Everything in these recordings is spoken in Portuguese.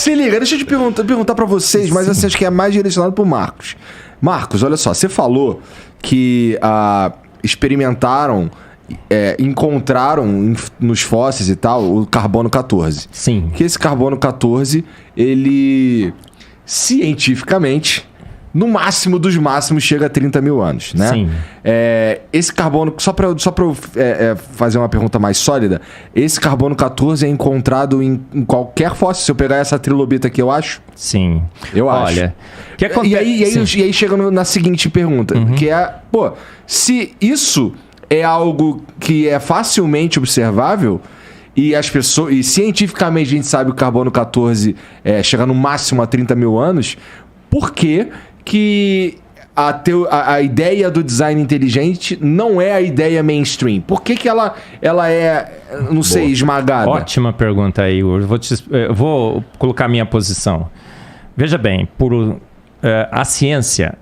Se liga, deixa eu te perguntar pra vocês, mas assim, acho que é mais direcionado pro Marcos. Marcos, olha só, você falou que experimentaram, encontraram nos fósseis e tal, o carbono 14. Sim. Que esse carbono 14, ele cientificamente, no máximo dos máximos, chega a 30 mil anos, né? Sim. Esse carbono, só pra eu fazer uma pergunta mais sólida, esse carbono 14 é encontrado em qualquer fóssil. Se eu pegar essa trilobita aqui, eu acho? Sim. Eu acho. Olha, que acontece... E aí chega na seguinte pergunta, que é, se isso é algo que é facilmente observável e as pessoas, e cientificamente a gente sabe que o carbono 14 chega no máximo a 30 mil anos, por que a ideia do design inteligente não é a ideia mainstream? Por que ela é, não sei, esmagada? Ótima pergunta aí, Igor. Eu vou colocar a minha posição. Veja bem, a ciência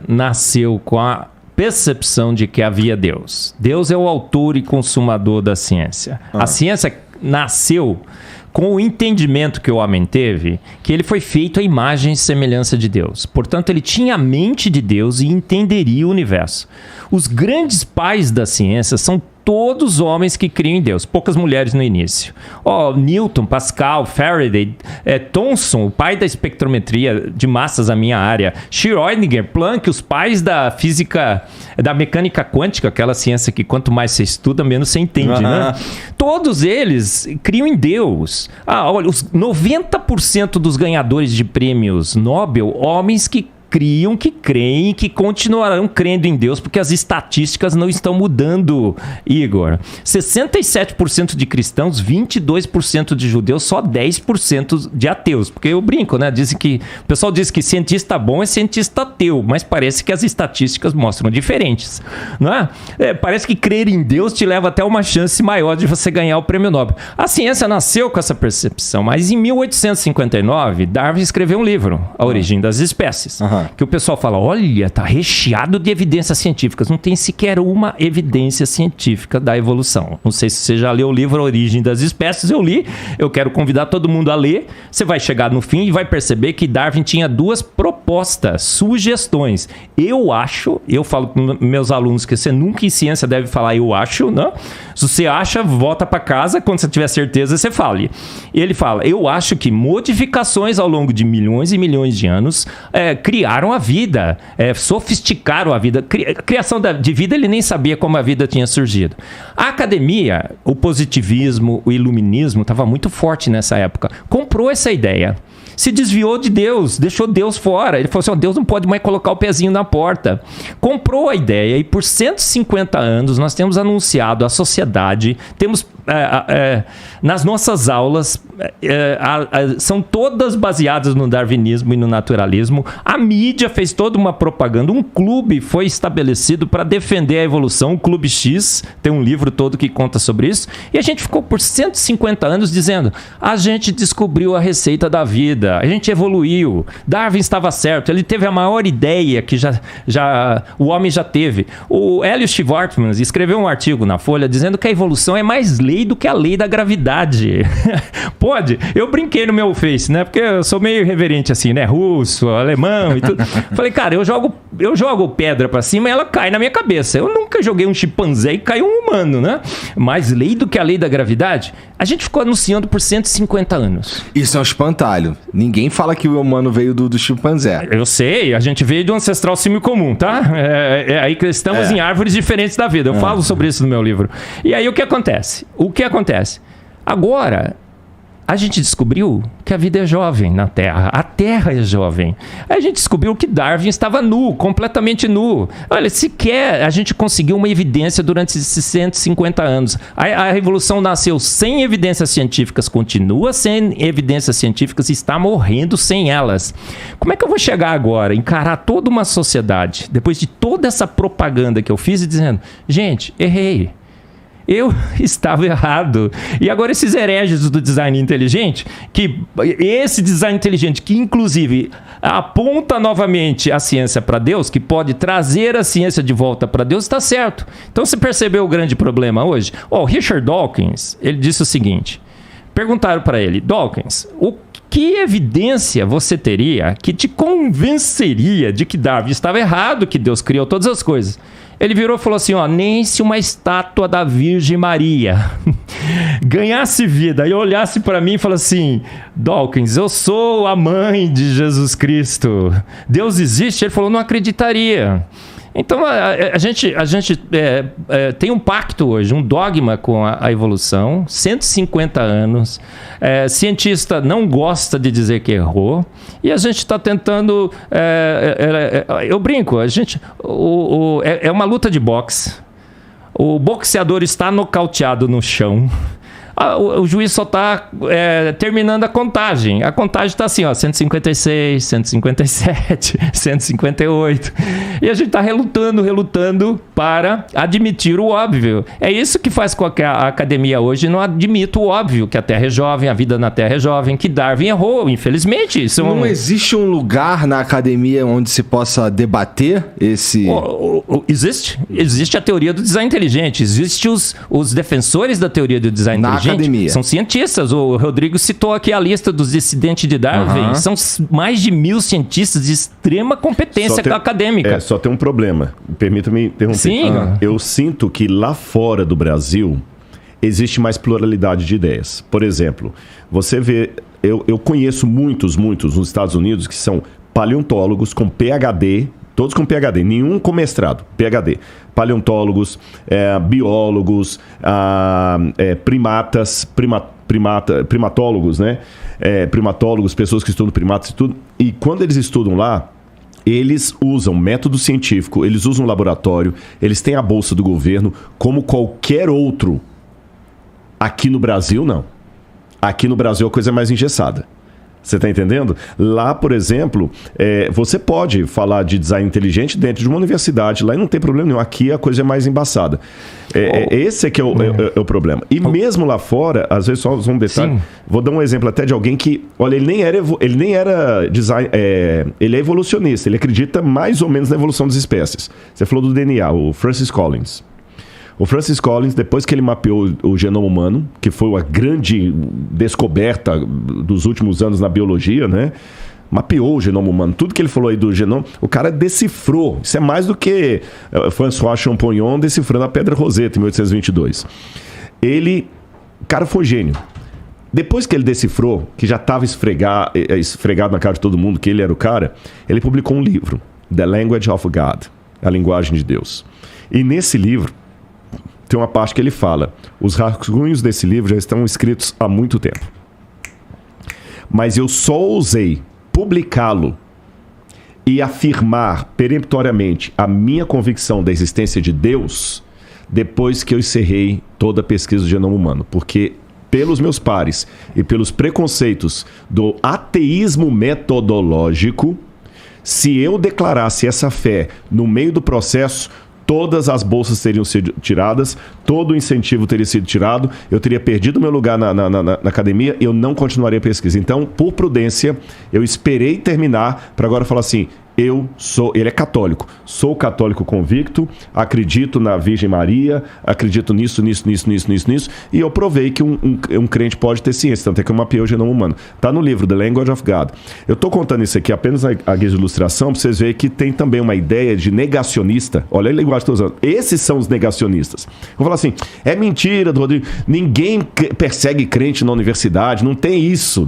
nasceu com a percepção de que havia Deus. Deus é o autor e consumador da ciência. A ciência nasceu com o entendimento que o homem teve, que ele foi feito à imagem e semelhança de Deus. Portanto, ele tinha a mente de Deus e entenderia o universo. Os grandes pais da ciência são todos homens que criam em Deus, poucas mulheres no início. Newton, Pascal, Faraday, Thomson, o pai da espectrometria de massas, a minha área, Schrödinger, Planck, os pais da física, da mecânica quântica, aquela ciência que quanto mais você estuda, menos você entende, né? Todos eles criam em Deus. Olha, os 90% dos ganhadores de prêmios Nobel, homens que criam, que creem, que continuarão crendo em Deus, porque as estatísticas não estão mudando, Igor. 67% de cristãos, 22% de judeus, só 10% de ateus. Porque eu brinco, né? O pessoal diz que cientista bom é cientista ateu, mas parece que as estatísticas mostram diferentes, não é? Parece que crer em Deus te leva até uma chance maior de você ganhar o prêmio Nobel. A ciência nasceu com essa percepção, mas em 1859, Darwin escreveu um livro, A Origem das Espécies. Que o pessoal fala, olha, tá recheado de evidências científicas. Não tem sequer uma evidência científica da evolução. Não sei se você já leu o livro A Origem das Espécies. Eu li, eu quero convidar todo mundo a ler. Você vai chegar no fim e vai perceber que Darwin tinha duas propostas, sugestões. Eu falo para meus alunos que você nunca em ciência deve falar eu acho, não? Se você acha, volta para casa, quando você tiver certeza, você fale. Ele fala, eu acho que modificações ao longo de milhões e milhões de anos criaram a vida, sofisticaram a vida. A criação de vida, ele nem sabia como a vida tinha surgido. A academia, o positivismo, o iluminismo, estava muito forte nessa época. Comprou essa ideia. Se desviou de Deus, deixou Deus fora. Ele falou assim, Deus não pode mais colocar o pezinho na porta. Comprou a ideia e por 150 anos nós temos anunciado à sociedade, temos nas nossas aulas, são todas baseadas no darwinismo e no naturalismo. A mídia fez toda uma propaganda. Um clube foi estabelecido para defender a evolução, o Clube X, tem um livro todo que conta sobre isso. E a gente ficou por 150 anos dizendo, a gente descobriu a receita da vida, a gente evoluiu, Darwin estava certo, ele teve a maior ideia que o homem já teve. O Hélio Schwartzman escreveu um artigo na Folha dizendo que a evolução é mais lei do que a lei da gravidade. Pode? Eu brinquei no meu Face, né? Porque eu sou meio irreverente assim, né? Russo, alemão e tudo. Falei, cara, eu jogo pedra pra cima e ela cai na minha cabeça. Eu nunca joguei um chimpanzé e caiu um humano, né? Mais lei do que a lei da gravidade? A gente ficou anunciando por 150 anos. Isso é um espantalho. Ninguém fala que o humano veio do chimpanzé. Eu sei, a gente veio de um ancestral símio comum, tá? Aí que estamos em árvores diferentes da vida. Eu falo sobre isso no meu livro. E aí o que acontece? Agora, a gente descobriu que a vida é jovem na Terra. A Terra é jovem. A gente descobriu que Darwin estava nu, completamente nu. Olha, sequer a gente conseguiu uma evidência durante esses 150 anos. A Revolução nasceu sem evidências científicas, continua sem evidências científicas e está morrendo sem elas. Como é que eu vou chegar agora, encarar toda uma sociedade, depois de toda essa propaganda que eu fiz e dizendo, gente, errei. Eu estava errado. E agora esses hereges do design inteligente, esse design inteligente que inclusive aponta novamente a ciência para Deus, que pode trazer a ciência de volta para Deus, está certo. Então você percebeu o grande problema hoje? Richard Dawkins, ele disse o seguinte, perguntaram para ele, Dawkins, Que evidência você teria que te convenceria de que Darwin estava errado, que Deus criou todas as coisas? Ele virou e falou assim, ó, nem se uma estátua da Virgem Maria ganhasse vida e olhasse para mim e falasse assim, Dawkins, eu sou a mãe de Jesus Cristo, Deus existe? Ele falou, não acreditaria. Então, a gente tem um pacto hoje, um dogma com a evolução, 150 anos, cientista não gosta de dizer que errou, e a gente está tentando, eu brinco, é uma luta de boxe, o boxeador está nocauteado no chão, o juiz só está terminando a contagem está assim, ó, 156, 157, 158. E a gente está relutando para admitir o óbvio. É isso que faz com que a academia hoje não admita o óbvio, que a Terra é jovem, a vida na Terra é jovem, que Darwin errou, infelizmente. Não existe um lugar na academia onde se possa debater esse... Existe a teoria do design inteligente, existem os defensores da teoria do design inteligente. Academia. São cientistas. O Rodrigo citou aqui a lista dos dissidentes de Darwin. São mais de 1.000 cientistas de extrema competência acadêmica. Só tem um problema. Permita-me interromper. Sim. Eu sinto que lá fora do Brasil existe mais pluralidade de ideias. Por exemplo, você vê... Eu conheço muitos nos Estados Unidos que são paleontólogos com PhD, todos com PhD, nenhum com mestrado, PhD. Paleontólogos, biólogos, primatólogos, né? Primatólogos, pessoas que estudam primatas e tudo. E quando eles estudam lá, eles usam método científico, eles usam laboratório, eles têm a bolsa do governo, como qualquer outro. Aqui no Brasil, não. Aqui no Brasil a coisa é mais engessada. Você está entendendo? Lá, por exemplo, você pode falar de design inteligente dentro de uma universidade. Lá não tem problema nenhum. Aqui a coisa é mais embaçada. Esse é que é o problema. E mesmo lá fora, às vezes só um detalhe. Sim. Vou dar um exemplo até de alguém que... Olha, ele nem era design... ele é evolucionista. Ele acredita mais ou menos na evolução das espécies. Você falou do DNA, o Francis Collins. O Francis Collins, depois que ele mapeou o genoma humano, que foi uma grande descoberta dos últimos anos na biologia, né? Mapeou o genoma humano. Tudo que ele falou aí do genoma, o cara decifrou. Isso é mais do que François Champollion decifrando a Pedra Roseta em 1822. O cara foi gênio. Depois que ele decifrou, que já estava esfregado na cara de todo mundo que ele era o cara, ele publicou um livro, The Language of God, a linguagem de Deus. E nesse livro, tem uma parte que ele fala, os rascunhos desse livro já estão escritos há muito tempo. Mas eu só ousei publicá-lo e afirmar peremptoriamente a minha convicção da existência de Deus depois que eu encerrei toda a pesquisa do genoma humano. Porque pelos meus pares e pelos preconceitos do ateísmo metodológico, se eu declarasse essa fé no meio do processo, todas as bolsas teriam sido tiradas, todo o incentivo teria sido tirado, eu teria perdido meu lugar na academia e eu não continuaria a pesquisa. Então, por prudência, eu esperei terminar para agora falar assim, ele é católico, sou católico convicto, acredito na Virgem Maria, acredito nisso, e eu provei que um crente pode ter ciência, tanto é que eu mapeei o genoma humano. Está no livro The Language of God. Eu estou contando isso aqui apenas a guisa de ilustração, para vocês verem que tem também uma ideia de negacionista. Olha a linguagem que estou usando. Esses são os negacionistas. Eu vou falar assim, é mentira, Rodrigo, ninguém persegue crente na universidade, não tem isso.